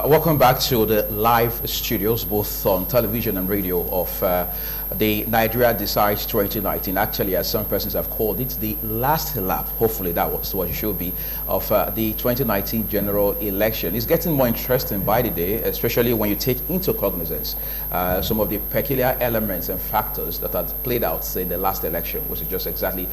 Welcome back to the live studios, both on television and radio, of the Nigeria Decides 2019. Actually, as some persons have called it, the last lap, hopefully that was what it should be, of the 2019 general election. It's getting more interesting by the day, especially when you take into cognizance some of the peculiar elements and factors that had played out in the last election, which is just exactly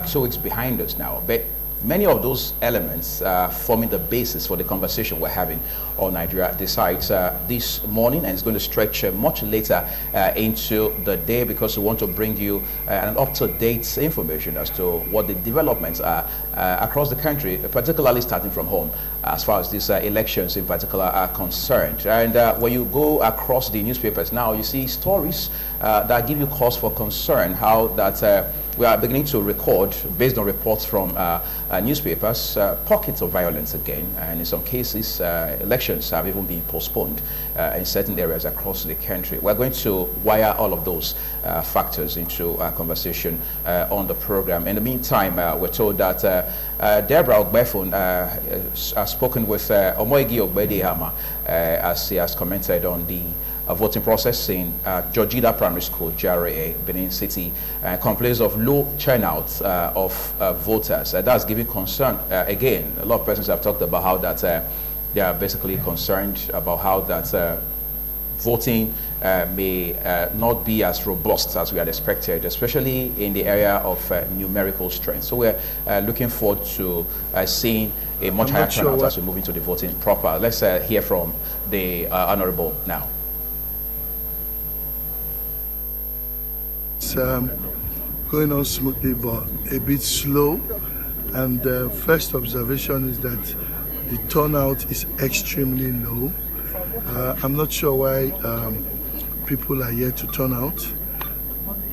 2 weeks behind us now. But many of those elements forming the basis for the conversation we're having on Nigeria Decides this morning, and it's going to stretch much later into the day, because we want to bring you an up-to-date information as to what the developments are across the country, particularly starting from home, as far as these elections in particular are concerned. And when you go across the newspapers now, you see stories that give you cause for concern, how that we are beginning to record, based on reports from newspapers, pockets of violence again, and in some cases elections have even been postponed in certain areas across the country. We're going to wire all of those factors into our conversation on the program. In the meantime, we're told that Deborah Ogbefun has spoken with Omoigi Ogbedehama as he has commented on the voting process in Georgida Primary School, GRA, Benin City, complains of low turnout of voters. That's giving concern. Again, a lot of persons have talked about how that they are basically concerned about how that voting may not be as robust as we had expected, especially in the area of numerical strength. So we're looking forward to seeing a much higher turnout as we move into the voting proper. Let's hear from the Honorable now. It's going on smoothly, but a bit slow. And the first observation is that the turnout is extremely low. I'm not sure why people are yet to turn out,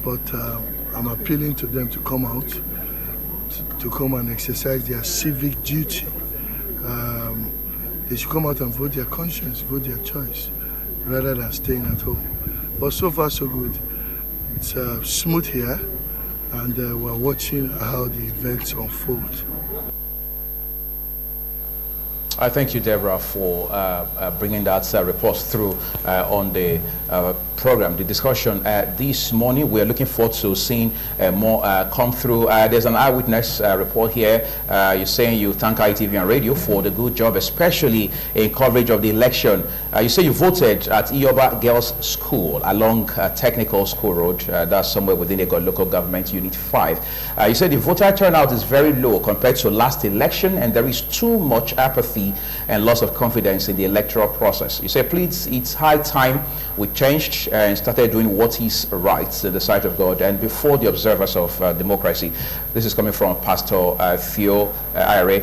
but I'm appealing to them to come out, to come and exercise their civic duty. They should come out and vote their conscience, vote their choice, rather than staying at home. But so far so good. It's smooth here, and we're watching how the events unfold. I thank you, Deborah, for bringing that report through on the program, the discussion this morning. We're looking forward to seeing more come through. There's an eyewitness report here. You're saying you thank ITV and radio for the good job, especially in coverage of the election. You say you voted at Iyoba Girls School along Technical School Road. That's somewhere within a local government unit 5. You said the voter turnout is very low compared to last election, and there is too much apathy and loss of confidence in the electoral process. You say, please, it's high time we changed and started doing what is right in the sight of God and before the observers of democracy. This is coming from Pastor Theo Ire.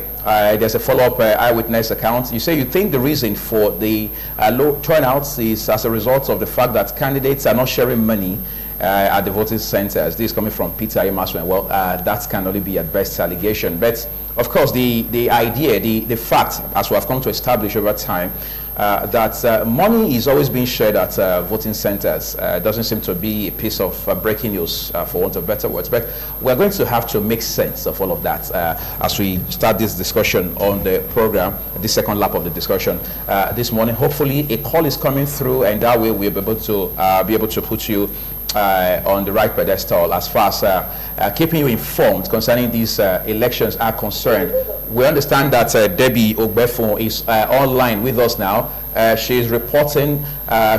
There's a follow-up eyewitness account. You say you think the reason for the low turnouts is as a result of the fact that candidates are not sharing money at the voting centers. This is coming from Peter Emaswen. Well, that can only be at best allegation. But of course, the idea, the fact, as we have come to establish over time, that money is always being shared at voting centers doesn't seem to be a piece of breaking news, for want of better words. But we're going to have to make sense of all of that as we start this discussion on the program, the second lap of the discussion this morning. Hopefully, a call is coming through, and that way we'll be able to put you on the right pedestal as far as keeping you informed concerning these elections are concerned. We understand that Debbie Ogbefun is online with us now. She is reporting,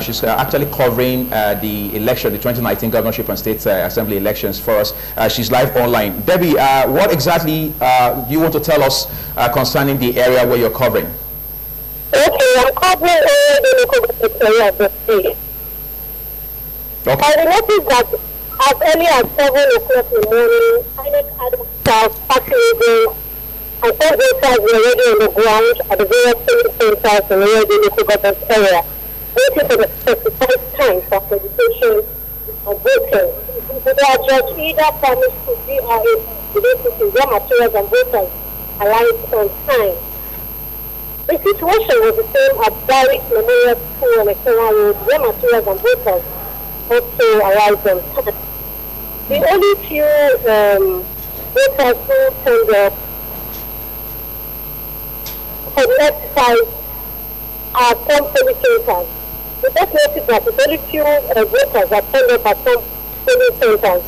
she's actually covering the election, the 2019 Governorship and State Assembly elections for us. She's live online. Debbie, what exactly do you want to tell us concerning the area where you're covering? Okay, I'm covering the local area of the state. Okay. I noticed that as early as 7 o'clock in the morning, INEC had parking and some voters were already on the ground at the various polling centers in the local government area, waiting for the specified time for accreditation of voting. They are judged either promised to GRA related to raw materials and voters arrived on time. The situation was the same at Barrick Memorial School on Ekema Road, where materials and voters also arrived on time. The only few voters who turned up for the exercise at some polling centers. We just noticed that it's only few voters that turned up at some polling centers.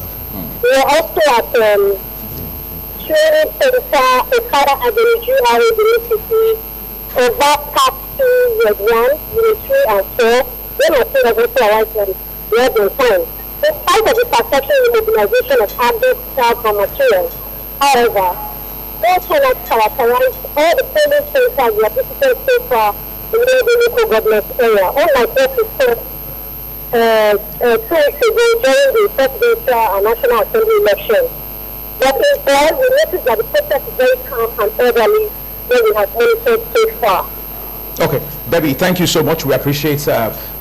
We are also at training center, Okada Avenue, University, over past 2, Red 1, Unit 3 and 4. Then I think also arrived on the other time. In spite of the perception and mobilization of adults, staff, and materials, however, no turnout characterized all the polling centers we have visited so far in the local government area, unlike what we saw 2 weeks ago during the presidential and national assembly elections. But in all, we noticed that the process is very calm and orderly when we have monitored so far. Okay, Debbie, thank you so much. We appreciate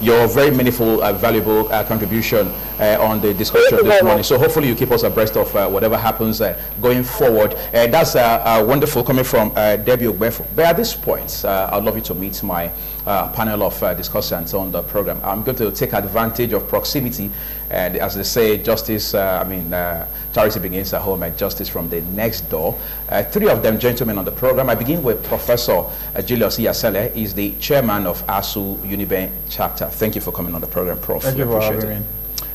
your very meaningful, valuable contribution on the discussion this morning. So hopefully you keep us abreast of whatever happens going forward. That's wonderful coming from Debbie Ogbefo. But at this point, I'd love you to meet my panel of discussants on the program. I'm going to take advantage of proximity, and as they say, justice, charity begins at home and justice from the next door. 3 of them gentlemen on the program. I begin with Professor Julius Iyasele. He's the chairman of ASU Uniben chapter. Thank you for coming on the program, Prof. Thank you for having me.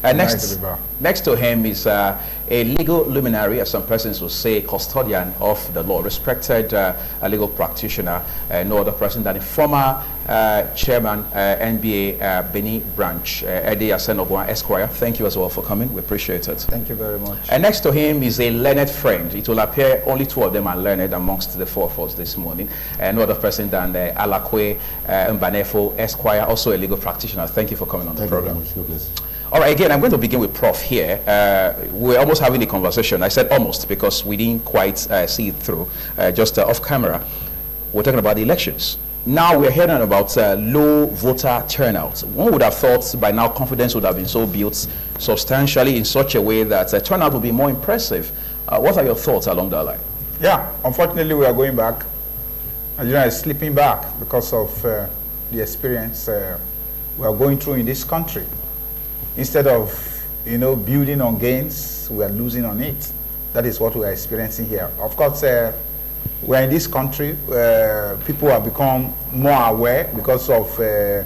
Next to him is a legal luminary, as some persons will say, custodian of the law, respected legal practitioner, no other person than the former chairman, NBA Benin branch, Eddie Asenogwa Esquire. Thank you as well for coming. We appreciate it. Thank you very much. And next to him is a learned friend. It will appear only 2 of them are learned amongst the 4 of us this morning. No other person than Alakwe Mbanefo Esquire, also a legal practitioner. Thank you for coming on the program. Thank you very much. All right, again, I'm going to begin with Prof here. We're almost having a conversation. I said almost because we didn't quite see it through, just off camera. We're talking about the elections. Now we're hearing about low voter turnout. One would have thought by now confidence would have been so built substantially in such a way that turnout would be more impressive. What are your thoughts along that line? Yeah, unfortunately, we are going back. Nigeria is slipping back because of the experience we are going through in this country. Instead of, building on gains, we are losing on it. That is what we are experiencing here. Of course, we're in this country. People have become more aware because of the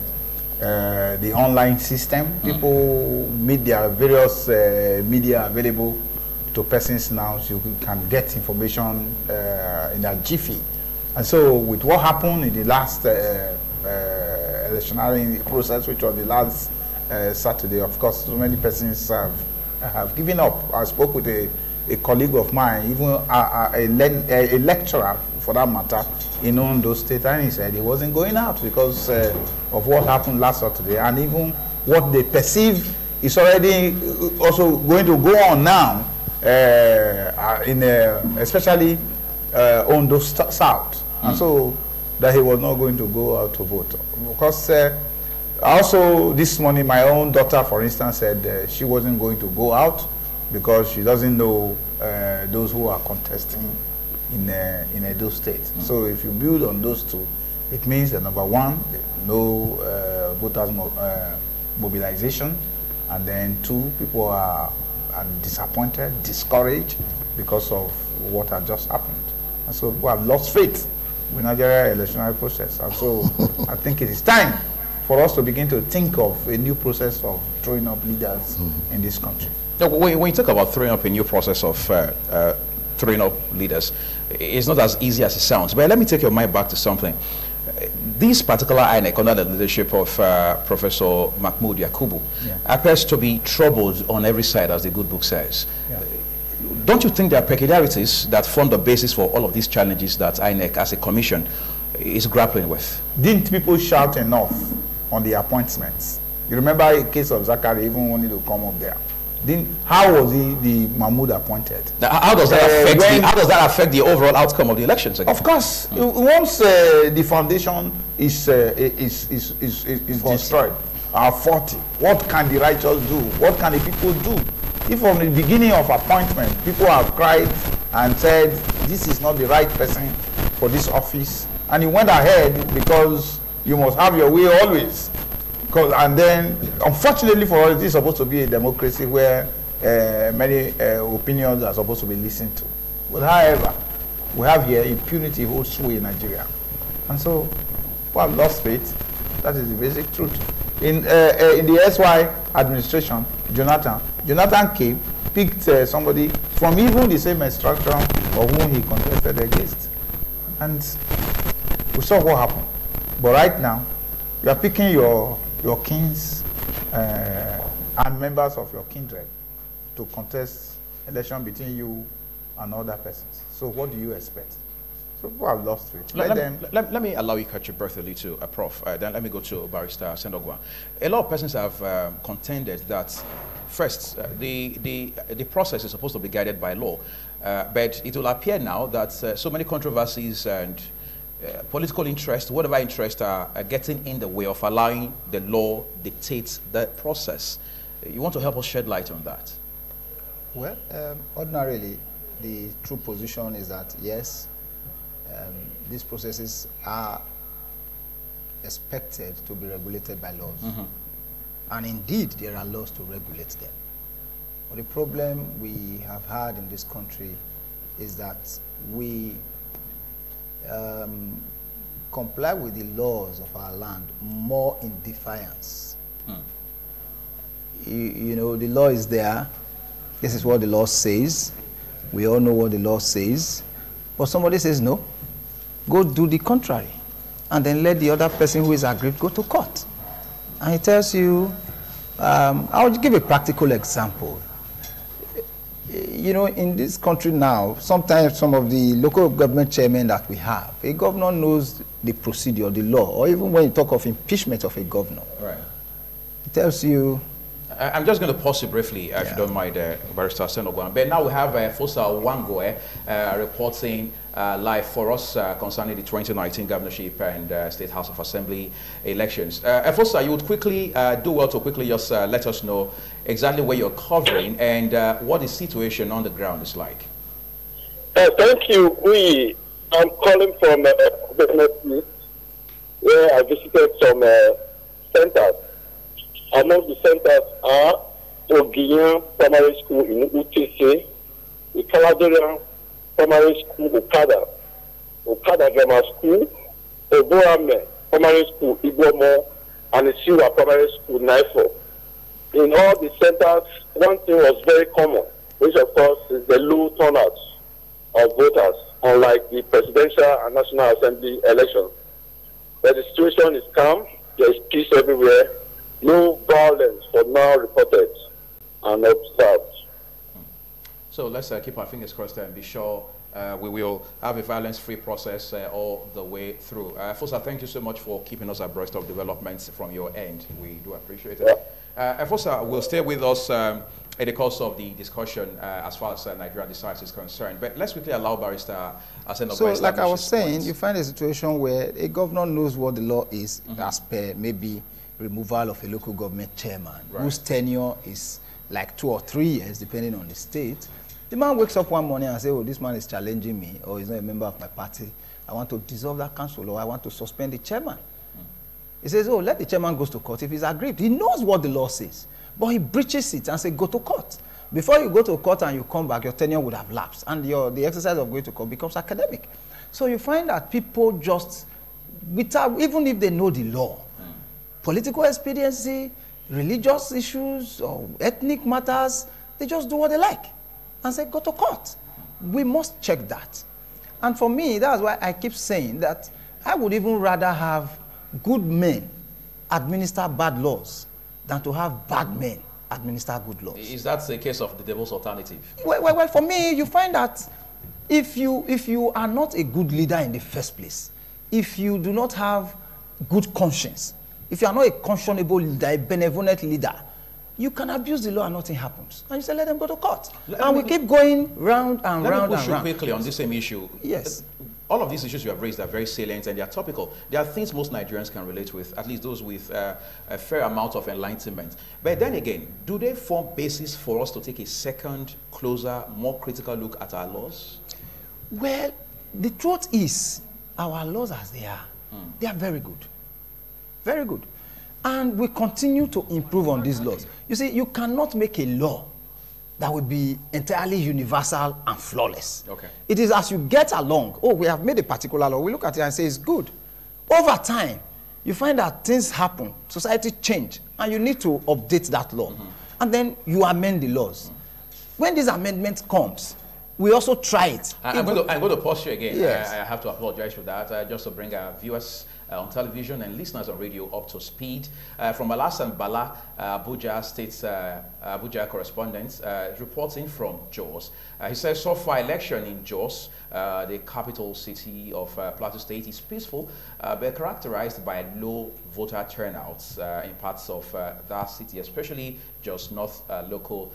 online system. People make their various media available to persons now, so you can get information in a jiffy. And so, with what happened in the last electionary process, which was the last Saturday, of course, so many persons have given up. I spoke with a colleague of mine, even a lecturer for that matter, in Ondo State, and he said he wasn't going out because of what happened last Saturday, and even what they perceive is already also going to go on now, especially Ondo South, and so that he was not going to go out to vote. Because also this morning, my own daughter, for instance, said she wasn't going to go out because she doesn't know those who are contesting in Edo State. So if you build on those 2, it means that number 1, no voters mobilization, and then 2, people are disappointed, discouraged because of what had just happened. And so we have lost faith with Nigeria electoral process. And so I think it is time for us to begin to think of a new process of throwing up leaders in this country. Now, when you talk about throwing up a new process of throwing up leaders, it's not as easy as it sounds. But let me take your mind back to something. This particular INEC, under the leadership of Professor Mahmoud Yakubu, appears to be troubled on every side, as the good book says. Yeah. Don't you think there are peculiarities that form the basis for all of these challenges that INEC as a commission is grappling with? Didn't people shout enough on the appointments? You remember a case of Zachary even wanting to come up there. How was the Mahmoud appointed? How does that affect the overall outcome of the elections again? Of course, once the foundation is destroyed, faulty, what can the righteous do? What can the people do? If from the beginning of appointment, people have cried and said, this is not the right person for this office, and you went ahead because you must have your way always. And then, unfortunately for us, this is supposed to be a democracy where many opinions are supposed to be listened to. But however, we have here impunity holds sway in Nigeria. And so, we have lost faith. That is the basic truth. In the SY administration, Jonathan came, picked somebody from even the same extraction of whom he contested against. And we saw what happened. But right now, you are picking your kings and members of your kindred to contest election between you and other persons. So what do you expect? So people have lost it. Let me allow you to catch your breath a little, Prof. Then let me go to Barrister Sendogwa. A lot of persons have contended that first, the process is supposed to be guided by law, but it will appear now that so many controversies and political interests, whatever interests are getting in the way of allowing the law dictate the process. You want to help us shed light on that? Well, ordinarily, the true position is that yes, these processes are expected to be regulated by laws. And indeed, there are laws to regulate them. But the problem we have had in this country is that we comply with the laws of our land more in defiance. You know, the law is there. This is what the law says. We all know what the law says. But somebody says, no, go do the contrary. And then let the other person who is aggrieved go to court. And he tells you, I'll give a practical example. You know, in this country now, sometimes some of the local government chairmen that we have, a governor knows the procedure, the law, or even when you talk of impeachment of a governor, right, he tells you. I'm just going to pause you briefly, if you don't mind, Barrister Senogwan. But now we have Fosa Wangoe reporting live for us concerning the 2019 governorship and State House of Assembly elections. Fosa, you would quickly do well to quickly just let us know exactly where you're covering and what the situation on the ground is like. Thank you. I'm calling from Governorship, where I visited some centers. Among the centers are Ogiyan Primary School in UTC, the Caladorian Primary School, Okada Grammar School, Oboame Primary School, Igbomo, and the Siwa Primary School, Naifo. In all the centers, one thing was very common, which of course is the low turnout of voters, unlike the presidential and national assembly elections. But the situation is calm, there is peace everywhere. No violence for now reported and observed. So let's keep our fingers crossed and be sure we will have a violence-free process all the way through. Fosa, thank you so much for keeping us abreast of developments from your end. We do appreciate it. Fosa will stay with us in the course of the discussion as far as Nigeria decides is concerned. But let's quickly allow Barrister Aseno. So, like I was saying, you find a situation where a governor knows what the law is as per maybe removal of a local government chairman, whose tenure is like 2 or 3 years, depending on the state. The man wakes up one morning and says, oh, this man is challenging me, or he's not a member of my party. I want to dissolve that council, or I want to suspend the chairman. He says, oh, let the chairman go to court if he's aggrieved. He knows what the law says, but he breaches it and says, go to court. Before you go to court and you come back, your tenure would have lapsed, and the exercise of going to court becomes academic. So you find that people just, without, even if they know the law, political expediency, religious issues, or ethnic matters, they just do what they like and say, go to court. We must check that. And for me, that's why I keep saying that I would even rather have good men administer bad laws than to have bad men administer good laws. Is that the case of the devil's alternative? Well, for me, you find that if you are not a good leader in the first place, if you do not have good conscience, if you are not a conscionable leader, a benevolent leader, you can abuse the law and nothing happens. And you say, let them go to court. And we keep going round and round and round. Quickly on this same issue. Yes. All of these issues you have raised are very salient and they are topical. They are things most Nigerians can relate with, at least those with a fair amount of enlightenment. But then again, do they form basis for us to take a second, closer, more critical look at our laws? Well, the truth is, our laws as they are very good. Very good. And we continue to improve on these laws. You see, you cannot make a law that will be entirely universal and flawless. Okay. It is as you get along, oh, we have made a particular law, we look at it and say it's good. Over time, you find that things happen, society change, and you need to update that law. And then you amend the laws. When this amendment comes, we also try it. I'm going to pause you again. Yes. I have to apologize for that, just to bring our viewers on television and listeners on radio up to speed. From Alassane Bala, Abuja State's Abuja correspondent, reporting from Jos. He says so far election in Jos, the capital city of Plateau State, is peaceful, but characterized by low voter turnouts in parts of that city, especially Jos North local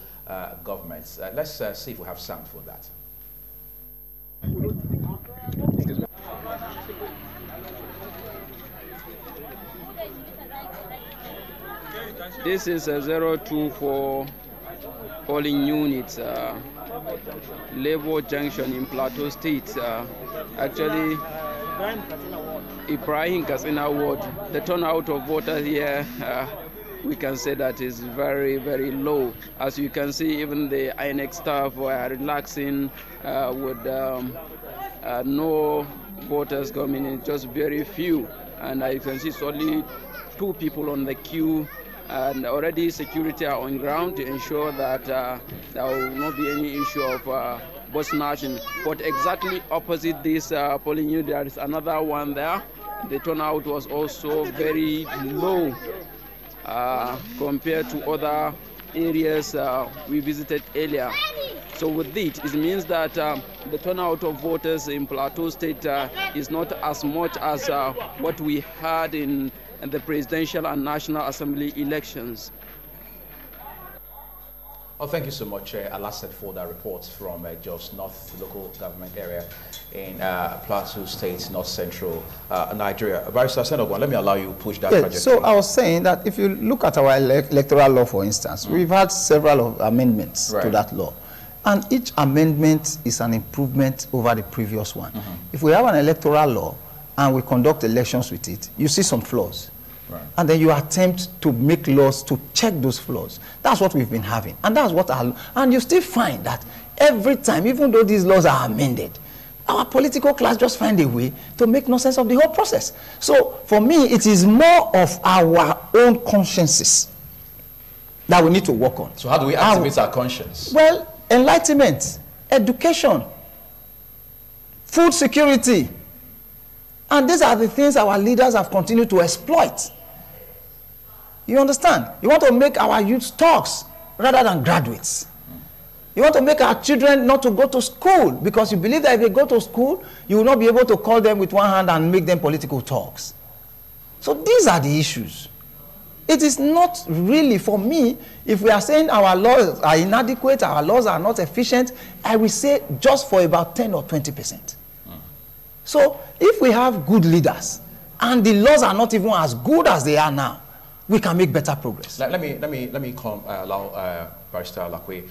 governments. Let's see if we have sound for that. This is a 024 polling unit, Labour Junction in Plateau State. Actually, Ibrahim Katsina Ward, the turnout of voters here, we can say that is very, very low. As you can see, even the INEC staff were relaxing with no voters coming in, just very few. And you can see it's only 2 people on the queue, and already security are on ground to ensure that there will not be any issue of vote snatching. But exactly opposite this polling unit, there is another one there. The turnout was also very low compared to other areas we visited earlier. So with it means that the turnout of voters in Plateau State is not as much as what we had in the presidential and national assembly elections. Oh, thank you so much, Alassane, for that report from Jos North local government area in Plateau State, North Central Nigeria. Barrister Senogwan, let me allow you to push that project. So I was saying that if you look at our electoral law, for instance, we've had several amendments to that law. And each amendment is an improvement over the previous one. If we have an electoral law and we conduct elections with it, you see some flaws. And then you attempt to make laws to check those flaws. That's what we've been having. And that's what and you still find that every time, even though these laws are amended, our political class just find a way to make nonsense of the whole process. So for me, it is more of our own consciences that we need to work on. So how do we activate our conscience? Well, enlightenment, education, food security. And these are the things our leaders have continued to exploit. You understand? You want to make our youth talks rather than graduates. You want to make our children not to go to school because you believe that if they go to school, you will not be able to call them with one hand and make them political talks. So these are the issues. It is not really, for me, if we are saying our laws are inadequate, our laws are not efficient, I will say just for about 10 or 20%. So if we have good leaders and the laws are not even as good as they are now, we can make better progress. Let me allow Barrister Lakwe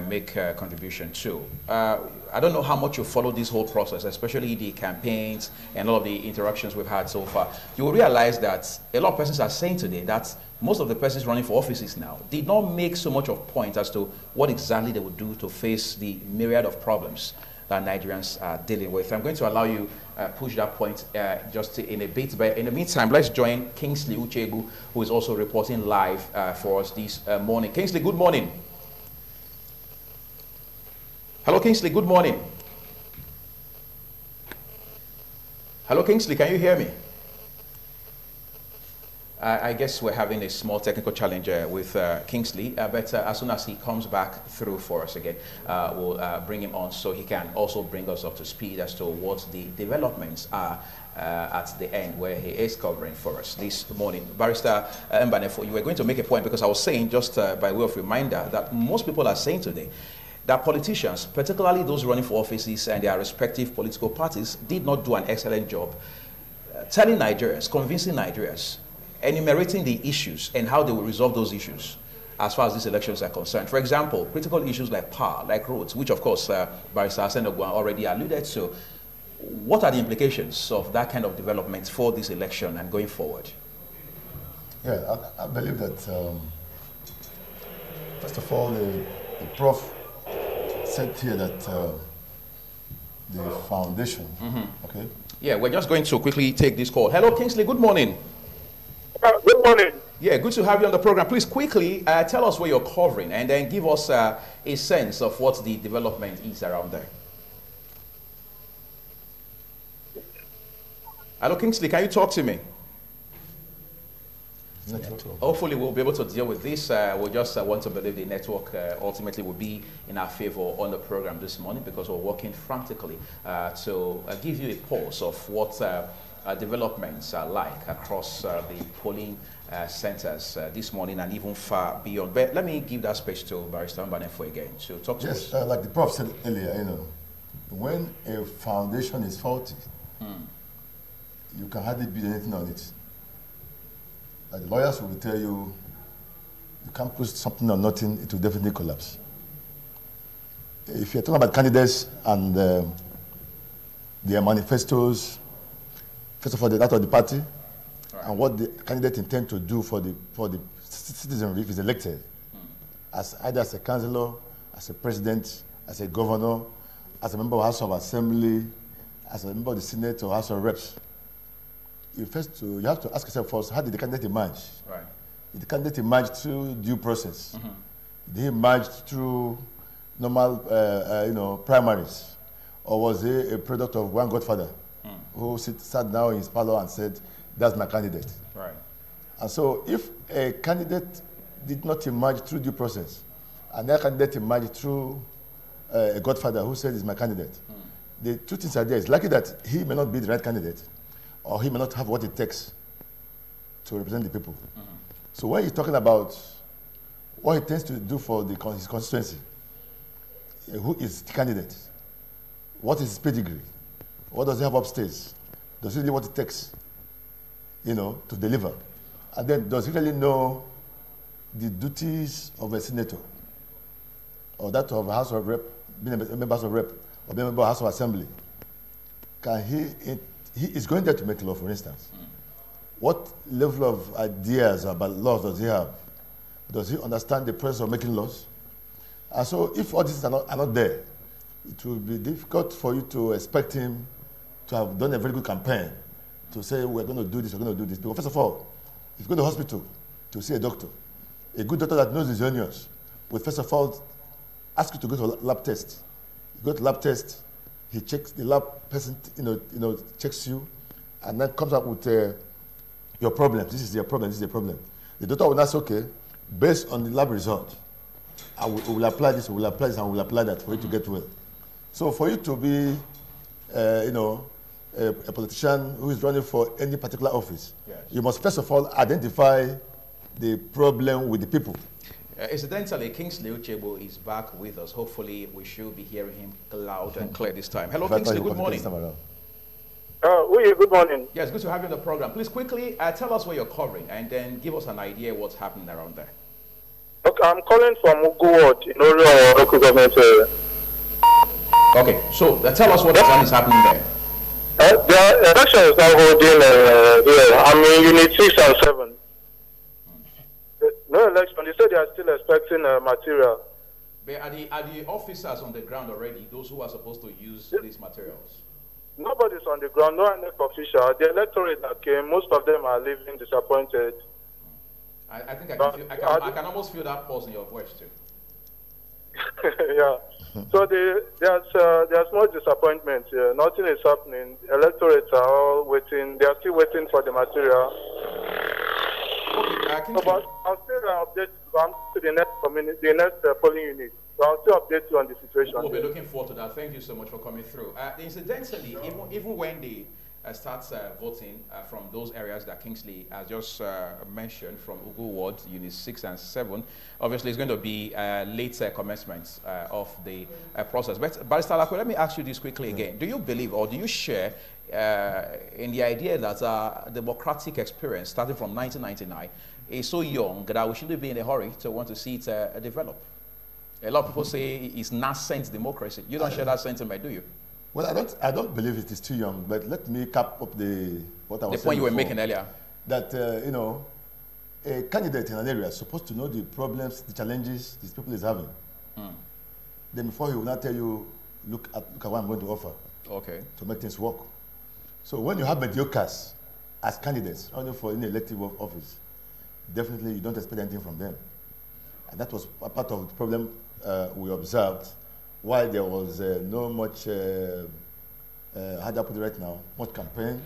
make a contribution too. I don't know how much you follow this whole process, especially the campaigns and all of the interactions we've had so far. You will realize that a lot of persons are saying today that most of the persons running for offices now did not make so much of point as to what exactly they would do to face the myriad of problems that Nigerians are dealing with. I'm going to allow you push that point just in a bit, but in the meantime, let's join Kingsley Uchegu, who is also reporting live for us this morning. Kingsley, good morning. Hello, Kingsley, good morning. Hello, Kingsley, can you hear me? I guess we're having a small technical challenge with Kingsley, but as soon as he comes back through for us again, we'll bring him on so he can also bring us up to speed as to what the developments are at the end where he is covering for us this morning. Barrister Mbanefo, you were going to make a point because I was saying, just by way of reminder, that most people are saying today that politicians, particularly those running for offices and their respective political parties, did not do an excellent job telling Nigerians, convincing Nigerians, enumerating the issues and how they will resolve those issues as far as these elections are concerned. For example, critical issues like power, like roads, which of course Barrister Senogwan already alluded to. What are the implications of that kind of development for this election and going forward? Yeah, I believe that, first of all, the Prof said here that the foundation, okay? Yeah, we're just going to quickly take this call. Hello, Kingsley, good morning. Good morning. Yeah, good to have you on the program. Please quickly tell us where you're covering and then give us a sense of what the development is around there. Hello, Kingsley, can you talk to me? Hopefully we'll be able to deal with this. We just want to believe the network ultimately will be in our favor on the program this morning, because we're working frantically to give you a pulse of what developments are like across the polling centers this morning and even far beyond. But let me give that space to Barrister Mbanefo again to talk to us. Yes, like the Prof said earlier, when a foundation is faulty, you can hardly build anything on it. Like the lawyers will tell you, you can't put something on nothing, it will definitely collapse. If you're talking about candidates and their manifestos, first of all, that of the party, and what the candidate intends to do for the citizenry if he's elected, as either as a councillor, as a president, as a governor, as a member of House of Assembly, as a member of the Senate or House of Reps. You have to ask yourself first, how did the candidate emerge? Right. Did the candidate emerge through due process? Did he emerge through normal, primaries? Or was he a product of one godfather who sat down in his parlor and said, that's my candidate? Right. And so if a candidate did not emerge through due process, and that candidate emerged through a godfather who said, is my candidate, the two things are there. It's likely that he may not be the right candidate, or he may not have what it takes to represent the people. So when he's talking about what he tends to do for his constituency, who is the candidate? What is his pedigree? What does he have upstairs? Does he know what it takes, to deliver? And then does he really know the duties of a senator, or that of a House of Rep, being a member of House of Rep, or being a member of House of Assembly? Can he is going there to make law, for instance. What level of ideas about laws does he have? Does he understand the process of making laws? And so if all these are not there, it will be difficult for you to expect him to have done a very good campaign to say, we're going to do this, we're going to do this. Because first of all, if you go to the hospital to see a doctor, a good doctor that knows his onions will first of all ask you to go to a lab test. You go to lab test, he checks, the lab person, checks you, and then comes up with your problems. This is your problem, this is the problem. The doctor will not say, okay, based on the lab result, we will apply this, we will apply this, and we will apply that for you to get well. So for you to be, a politician who is running for any particular office, you must first of all identify the problem with the people. Incidentally, Kingsley Uchebo is back with us. Hopefully, we should be hearing him loud and clear this time. Hello, Kingsley. Good morning. Good morning. Yes, good to have you on the program. Please quickly tell us where you're covering and then give us an idea what's happening around there. Okay, I'm calling from Ugu in Orio local government area. Okay, so tell us what is happening there. The election is now holding here. I'm in Unit 6 and 7. No election. They said they are still expecting material. But are the officers on the ground already, those who are supposed to use these materials? Nobody's on the ground, no official. The electorate that came, most of them are leaving disappointed. I think I can almost feel that pulse in your voice too. Yeah. So there's more disappointment here. Nothing is happening. Electorates are all waiting. They are still waiting for the material. Okay, but I'll still update to the next polling unit. So I'll still update you on the situation. We'll be looking forward to that. Thank you so much for coming through. Incidentally, even when they start voting from those areas that Kingsley has just mentioned, from Ugu Ward, Unit 6 and 7, obviously it's going to be late commencement of the process. But Barrister Alakwe, let me ask you this quickly again. Do you believe or do you share in the idea that democratic experience starting from 1999 is so young that we shouldn't be in a hurry to want to see it develop? A lot of people say it's nascent democracy. You don't share that sentiment, do you? Well, I don't believe it is too young, but let me cap up what I was saying. The point you were making earlier. That, a candidate in an area is supposed to know the problems, the challenges these people is having. Then before he will not tell you, look at what I'm going to offer. Okay. To make things work. So when you have mediocres as candidates, only for any elective office, definitely you don't expect anything from them. And that was a part of the problem we observed, while there was no much, how do I put it right now, much campaign,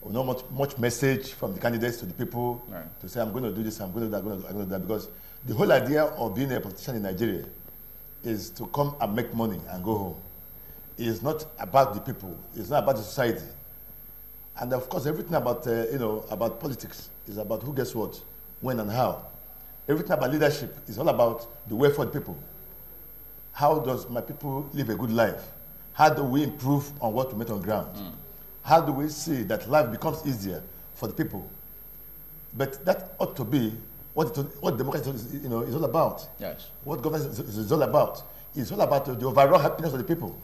or not much message from the candidates to the people to say, I'm going to do this, I'm going to do that, I'm going to do that. Because the whole idea of being a politician in Nigeria is to come and make money and go home. It's not about the people. It's not about the society. And of course, everything about, about politics is about who gets what, when and how. Everything about leadership is all about the way for the people. How does my people live a good life? How do we improve on what we met on ground? How do we see that life becomes easier for the people? But that ought to be what democracy is all about. Yes. What governance is all about. It's all about the overall happiness of the people.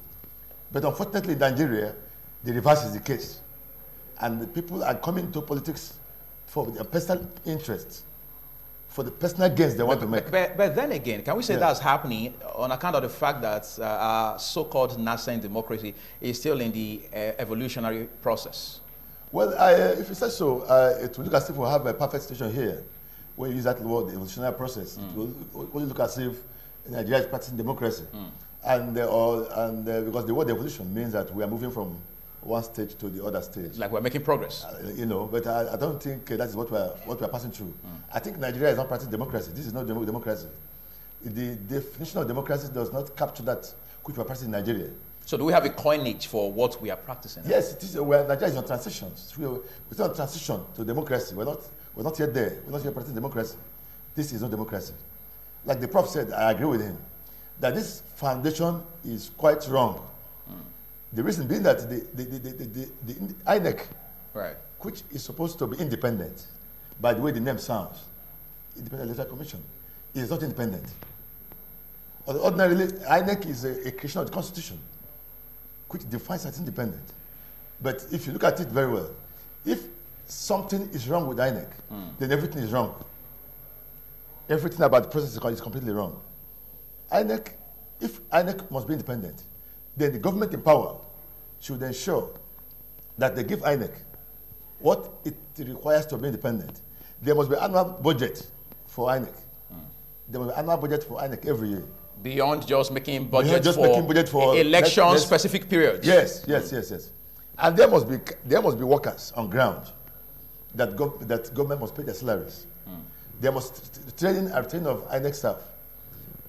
But unfortunately, in Nigeria, the reverse is the case. And the people are coming to politics for their personal interests, for the personal gains they want to make. But then again, can we say that's happening on account of the fact that our so-called nascent democracy is still in the evolutionary process? Well, if you say so, it will look as if we have a perfect situation here. When you use that word, the evolutionary process, it will only look as if Nigeria is practicing democracy. And because the word evolution means that we are moving from one stage to the other stage. Like we're making progress. But I don't think that is what we're passing through. I think Nigeria is not practicing democracy. This is not democracy. The definition of democracy does not capture that which we're practicing in Nigeria. So do we have a coinage for what we are practicing? Yes, it is. Nigeria is on transition. We're still on transition to democracy. We're not yet there. We're not yet practicing democracy. This is not democracy. Like the Prof said, I agree with him, that this foundation is quite wrong. The reason being that the INEC, which is supposed to be independent, by the way the name sounds, Independent Electoral Commission, is not independent. Ordinarily, INEC is a creation of the Constitution, which defines as independent. But if you look at it very well, if something is wrong with INEC, then everything is wrong. Everything about the process is completely wrong. If INEC must be independent, then the government in power should ensure that they give INEC what it requires to be independent. There must be an annual budget for INEC. There must be an annual budget for INEC every year. Beyond just making budget for election-specific periods. Yes. And there must be workers on ground that government must pay their salaries. There must training of INEC staff.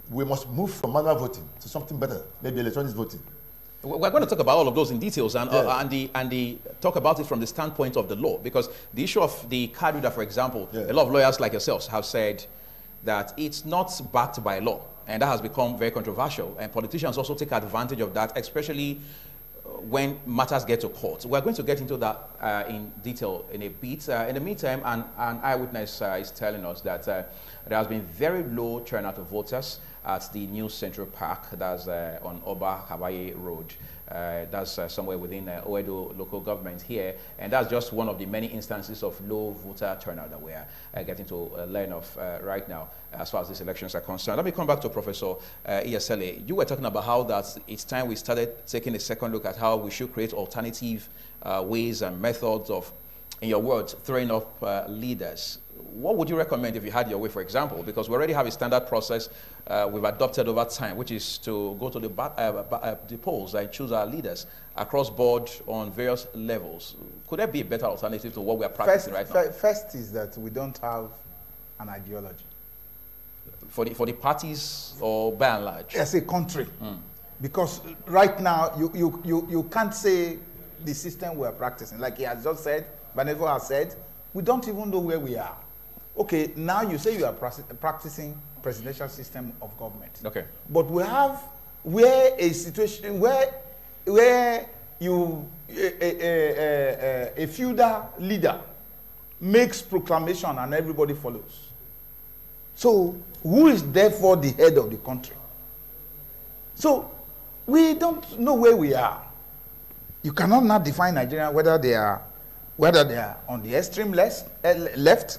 We must move from manual voting to something better, maybe electronic voting. We're going to talk about all of those in details and talk about it from the standpoint of the law, because the issue of the card reader, for example, a lot of lawyers like yourselves have said that it's not backed by law, and that has become very controversial, and politicians also take advantage of that, especially when matters get to court. We're going to get into that in detail in a bit. In the meantime, an eyewitness is telling us that there has been very low turnout of voters at the new Central Park, that's on Oba Hawaii Road. That's somewhere within Oedo local government here, and that's just one of the many instances of low voter turnout that we are getting to learn of right now as far as these elections are concerned. Let me come back to Professor Iyesele. You were talking about how that it's time we started taking a second look at how we should create alternative ways and methods of, in your words, throwing up leaders. What would you recommend if you had your way, for example? Because we already have a standard process we've adopted over time, which is to go to the polls and choose our leaders across board on various levels. Could there be a better alternative to what we are practicing right now? First is that we don't have an ideology. For the parties, or by and large? As a country. Because right now, you can't say the system we're practicing. Like he has just said, Banevo has said, we don't even know where we are. Okay, now you say you are practicing presidential system of government. Okay. But we have a situation where you a feudal leader makes proclamation and everybody follows. So who is therefore the head of the country? So we don't know where we are. You cannot now define Nigeria whether they are on the extreme left,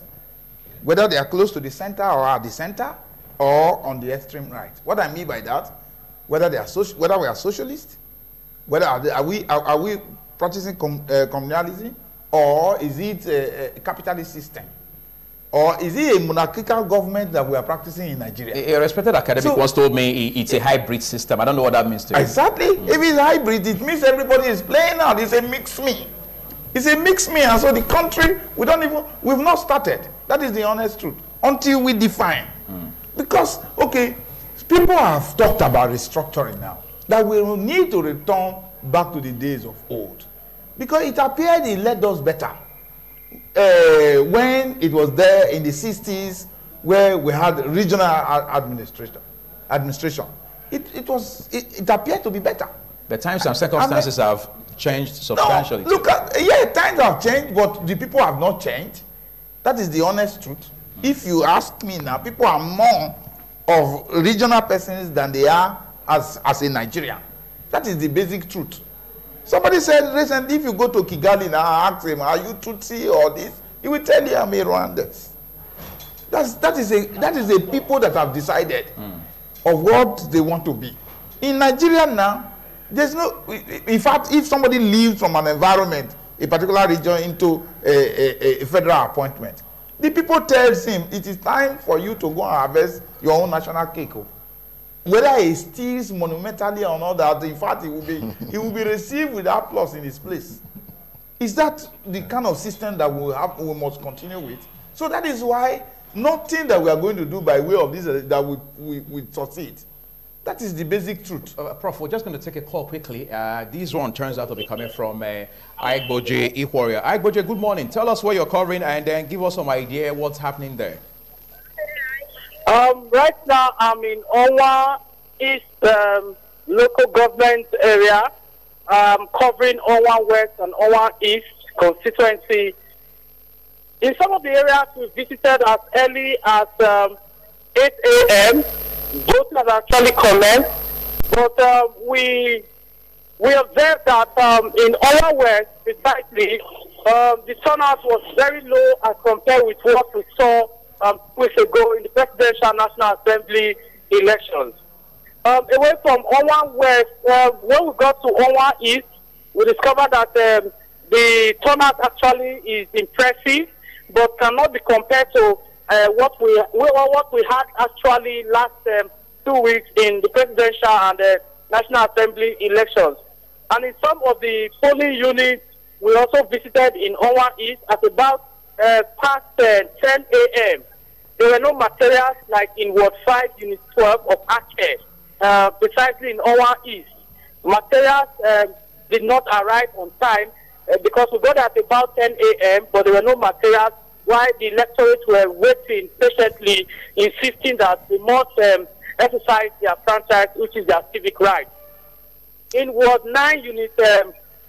whether they are close to the center or at the center, or on the extreme right. What I mean by that, whether we are socialists, whether are we practicing communalism, or is it a capitalist system? Or is it a monarchical government that we are practicing in Nigeria? A respected academic once told me it's a hybrid system. I don't know what that means to you. Exactly. If it's hybrid, it means everybody is playing out. It's a mixed me. It's a mixed me. And so the country, we've not started. That is the honest truth. Until we define. Because, okay, people have talked about restructuring now. That we will need to return back to the days of old. Because it appeared it led us better. When it was there in the 60s, where we had regional administration, it appeared to be better. The times and circumstances have changed substantially. No, look at, times have changed, but the people have not changed. That is the honest truth. If you ask me now, people are more of regional persons than they are as a Nigerian. That is the basic truth. Somebody said recently, if you go to Kigali now, ask him, are you Tutsi or this? He will tell you, I'm a Rwandan. That is a people that have decided of what they want to be. In Nigeria now, there's no, in fact, if somebody leaves from an environment, a particular region, into a federal appointment, the people tells him, it is time for you to go and harvest your own national cake. Whether he steals monumentally or not, that in fact he will be received with applause in his place. Is that the kind of system that we must continue with? So that is why nothing that we are going to do by way of this that we succeed. That is the basic truth. Prof, we're just going to take a call quickly. This one turns out to be coming from Aigboje Ihuoria. Aigboje, good morning. Tell us where you're covering and then give us some idea what's happening there. Right now, I'm in Owa East local government area, covering Owa West and Owa East constituency. In some of the areas we visited as early as 8 a.m., voting has actually commenced, but we observed that in Owa West, precisely, the turnout was very low as compared with what we saw weeks ago in the Presidential National Assembly elections. Away from Owa West, when we got to Owa East, we discovered that the turnout actually is impressive, but cannot be compared to what we had actually last 2 weeks in the Presidential and National Assembly elections. And in some of the polling units, we also visited in Owa East at about past 10 a.m. There were no materials like in Ward 5, Unit 12 of Aceh, precisely in Owa East. Materials did not arrive on time because we got at about 10 a.m., but there were no materials, while the electorate were waiting patiently, insisting that they must exercise their franchise, which is their civic right. In Ward 9, Unit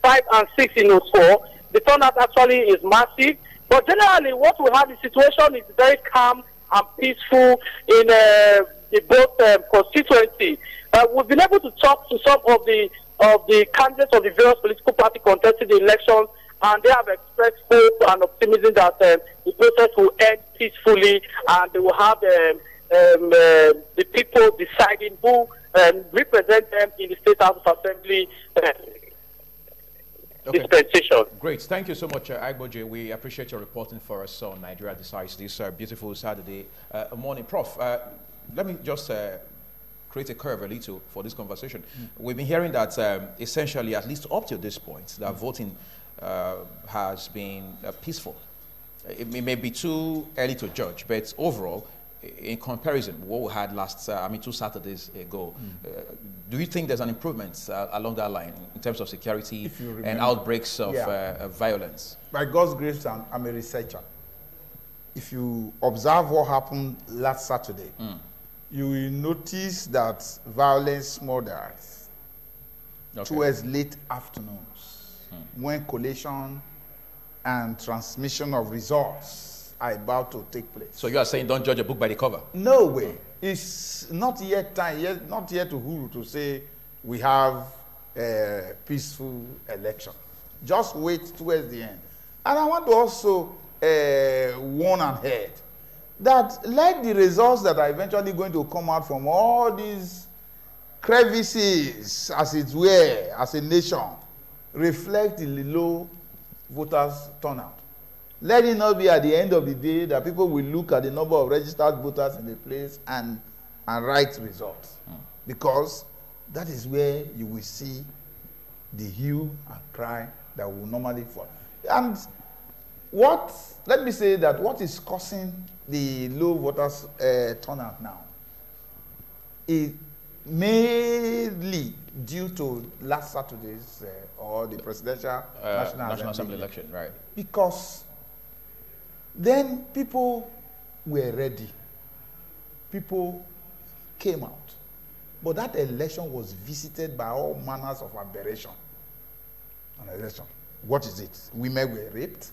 5 and 6 in 04, the turnout actually is massive, but generally what we have, the situation is very calm and peaceful in the both constituency. We've been able to talk to some of the candidates of the various political parties contesting the elections, and they have expressed hope and optimism that the process will end peacefully, and they will have the people deciding who represent them in the State House of Assembly dispensation. Great. Thank you so much, Aigboje. We appreciate your reporting for us on Nigeria Decides this beautiful Saturday morning. Prof, let me just create a curve a little for this conversation. We've been hearing that essentially, at least up to this point, that voting has been peaceful. It may be too early to judge, but overall, in comparison, what we had last, 2 Saturdays ago, do you think there's an improvement along that line in terms of security and outbreaks of violence? By God's grace, I'm a researcher. If you observe what happened last Saturday, you will notice that violence moderates towards late afternoons, when collation and transmission of results are about to take place. So you are saying don't judge a book by the cover? No way. It's not yet time, not yet to say we have a peaceful election. Just wait towards the end. And I want to also warn ahead that let the results that are eventually going to come out from all these crevices, as it were, as a nation, reflect the low voters turnout. Let it not be at the end of the day that people will look at the number of registered voters in the place and write results. Because that is where you will see the hue and cry that will normally fall. And let me say that what is causing the low voters turnout now is mainly due to last Saturday's or the presidential National Assembly election, right? Because then people were ready. People came out. But that election was visited by all manners of aberration. An election. What is it? Women were raped.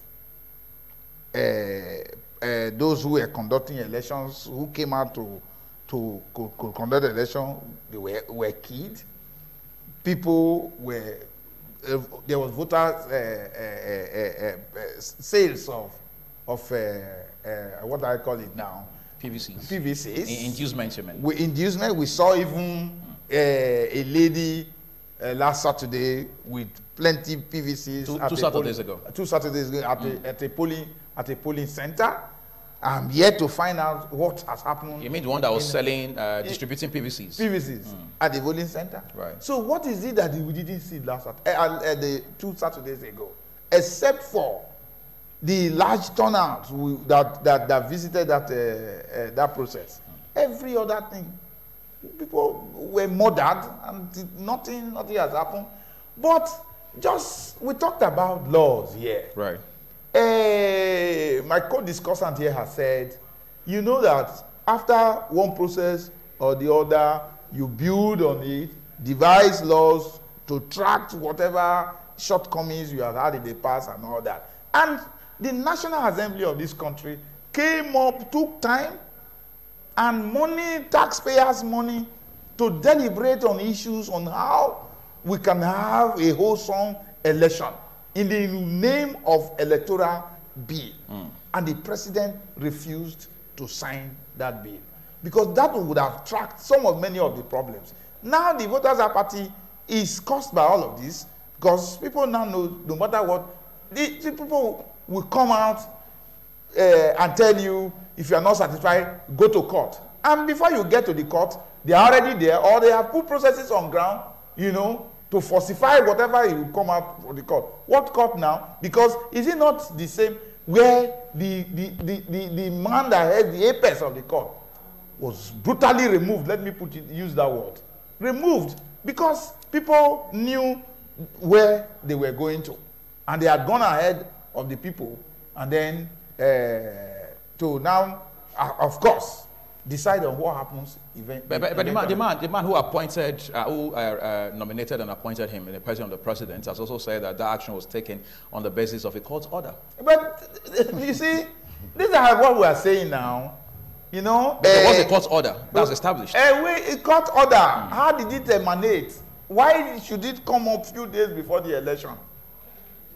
Those who were conducting elections, who came out to conduct the election, they were killed. People were, there was voters, sales of what do I call it now? PVCs. Inducement. We saw even a lady last Saturday with plenty PVCs. Two Saturdays ago at a polling center. I'm yet to find out what has happened. You mean the one that was selling, distributing PVCs? PVCs at the polling center. Right. So what is it that we didn't see last the 2 Saturdays ago, except for the large turnout that visited that process? Every other thing, people were murdered and nothing has happened. But we talked about laws here. Right. My co-discussant here has said, you know that after one process or the other, you build on it, devise laws to track whatever shortcomings you have had in the past and all that. And the National Assembly of this country came up, took time and money, taxpayers' money, to deliberate on issues on how we can have a wholesome election in the name of electoral bill. And the president refused to sign that bill because that would have tracked many of the problems. Now the voters' apathy is caused by all of this because people now know no matter what, the people will come out and tell you, if you are not satisfied, go to court. And before you get to the court, they are already there, or they have put processes on ground, to falsify whatever you come out for the court. What court now? Because is it not the same where the man that had the apex of the court was brutally removed? Let me use that word. Removed because people knew where they were going to. And they had gone ahead of the people and then to now, of course, decide on what happens. But the man who appointed, who nominated and appointed him in the position of the president has also said that action was taken on the basis of a court order. But you see, these are what we are saying now. But there was a court order that was established. A court order. How did it emanate? Why should it come up a few days before the election?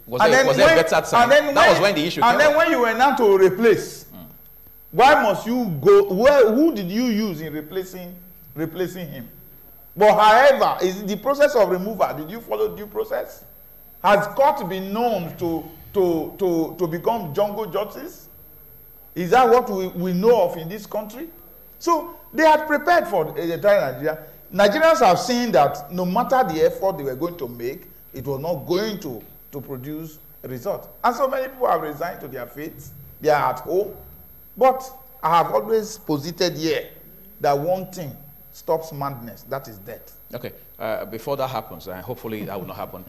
Was there a better time? That was when the issue came up. And then when you were now to replace, why must you go? Who did you use in replacing him? But however, is the process of removal, did you follow due process? Has court been known to become jungle justice? Is that what we know of in this country? So they had prepared for the entire Nigeria. Nigerians have seen that no matter the effort they were going to make, it was not going to produce a result. And so many people have resigned to their fates. They are at home. But I have always posited here that one thing stops madness, that is death. Okay, before that happens, and hopefully that will not happen.